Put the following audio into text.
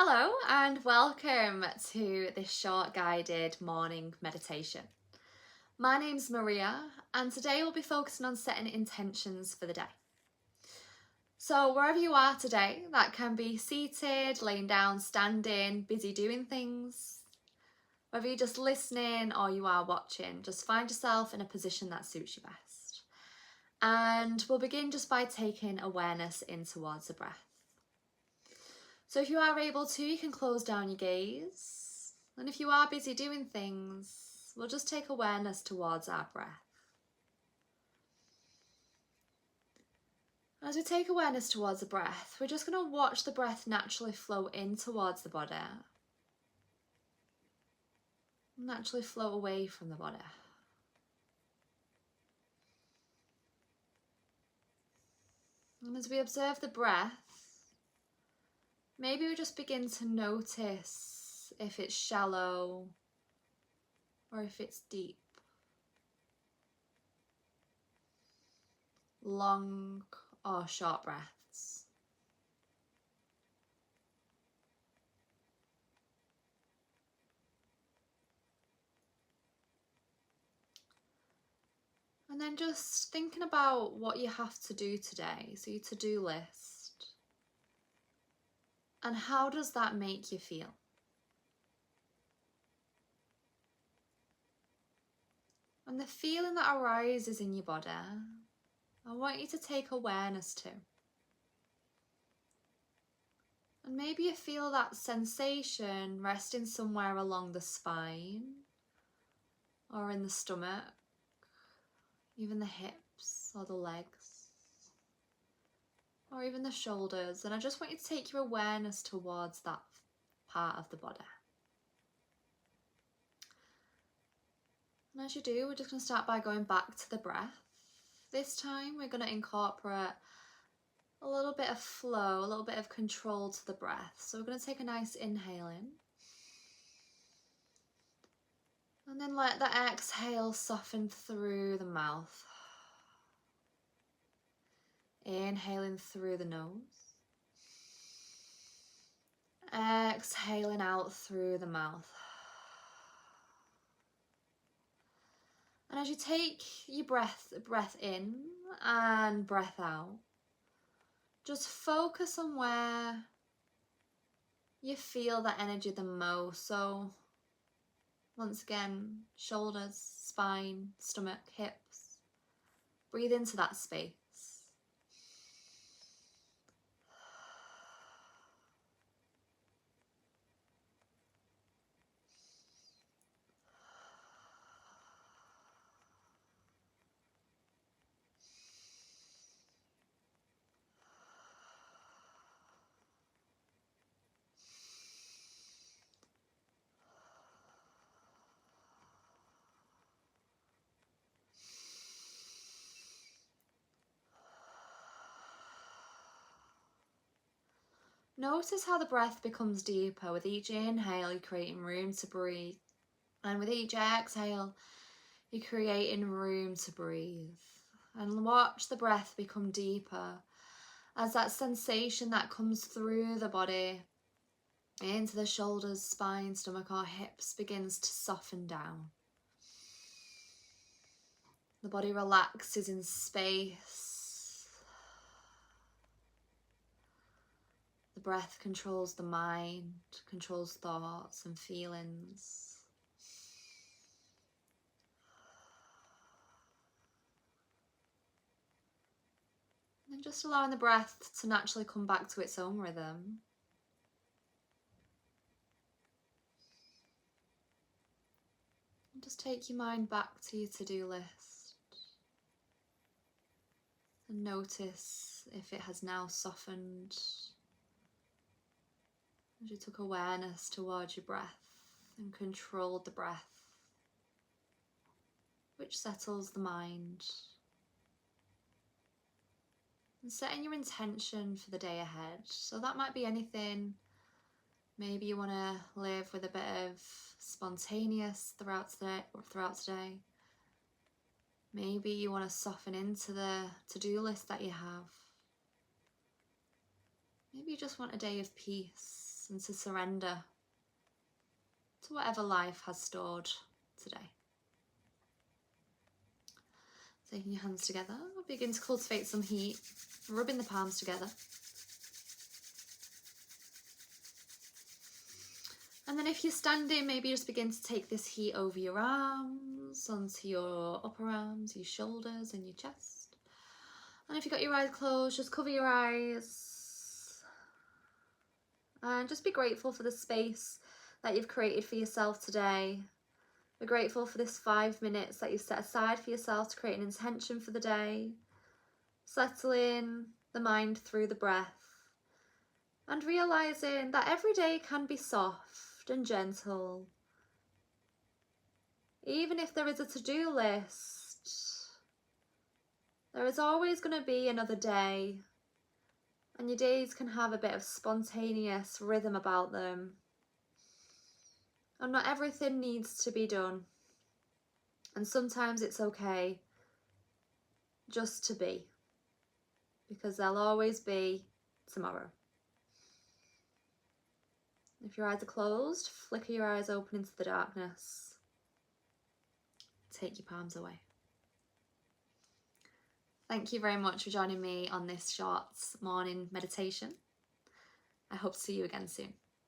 Hello and welcome to this short guided morning meditation. My name's Maria and today we'll be focusing on setting intentions for the day. So wherever you are today, that can be seated, laying down, standing, busy doing things. Whether you're just listening or you are watching, just find yourself in a position that suits you best. And we'll begin just by taking awareness in towards the breath. So if you are able to, you can close down your gaze. And if you are busy doing things, we'll just take awareness towards our breath. As we take awareness towards the breath, we're just going to watch the breath naturally flow in towards the body. Naturally flow away from the body. And as we observe the breath, maybe we just begin to notice if it's shallow or if it's deep. Long or short breaths. And then just thinking about what you have to do today, so your to-do list. And how does that make you feel? And the feeling that arises in your body, I want you to take awareness to. And maybe you feel that sensation resting somewhere along the spine or in the stomach, even the hips or the legs, or even the shoulders. And I just want you to take your awareness towards that part of the body. And as you do, we're just going to start by going back to the breath. This time we're going to incorporate a little bit of flow, a little bit of control to the breath. So we're going to take a nice inhale in. And then let the exhale soften through the mouth. Inhaling through the nose. Exhaling out through the mouth. And as you take your breath in and breath out, just focus on where you feel that energy the most. So once again, shoulders, spine, stomach, hips. Breathe into that space. Notice how the breath becomes deeper. With each inhale, you're creating room to breathe. And with each exhale, you're creating room to breathe. And watch the breath become deeper as that sensation that comes through the body into the shoulders, spine, stomach or hips begins to soften down. The body relaxes in space. The breath controls the mind, controls thoughts and feelings. And just allowing the breath to naturally come back to its own rhythm. And just take your mind back to your to-do list. And notice if it has now softened. As you took awareness towards your breath and controlled the breath, which settles the mind. And setting your intention for the day ahead. So that might be anything. Maybe you want to live with a bit of spontaneous throughout today. Maybe you want to soften into the to-do list that you have. Maybe you just want a day of peace. release and to surrender to whatever life has stored today. Taking your hands together, begin to cultivate some heat, rubbing the palms together. And then if you're standing, maybe just begin to take this heat over your arms, onto your upper arms, your shoulders and your chest. And if you've got your eyes closed, just cover your eyes. And just be grateful for the space that you've created for yourself today. Be grateful for this 5 minutes that you've set aside for yourself to create an intention for the day. Settling the mind through the breath. And realising that every day can be soft and gentle. Even if there is a to-do list, there is always going to be another day, and your days can have a bit of spontaneous rhythm about them. And not everything needs to be done. And sometimes it's okay just to be, because there'll always be tomorrow. If your eyes are closed, flicker your eyes open into the darkness. Take your palms away. Thank you very much for joining me on this short morning meditation. I hope to see you again soon.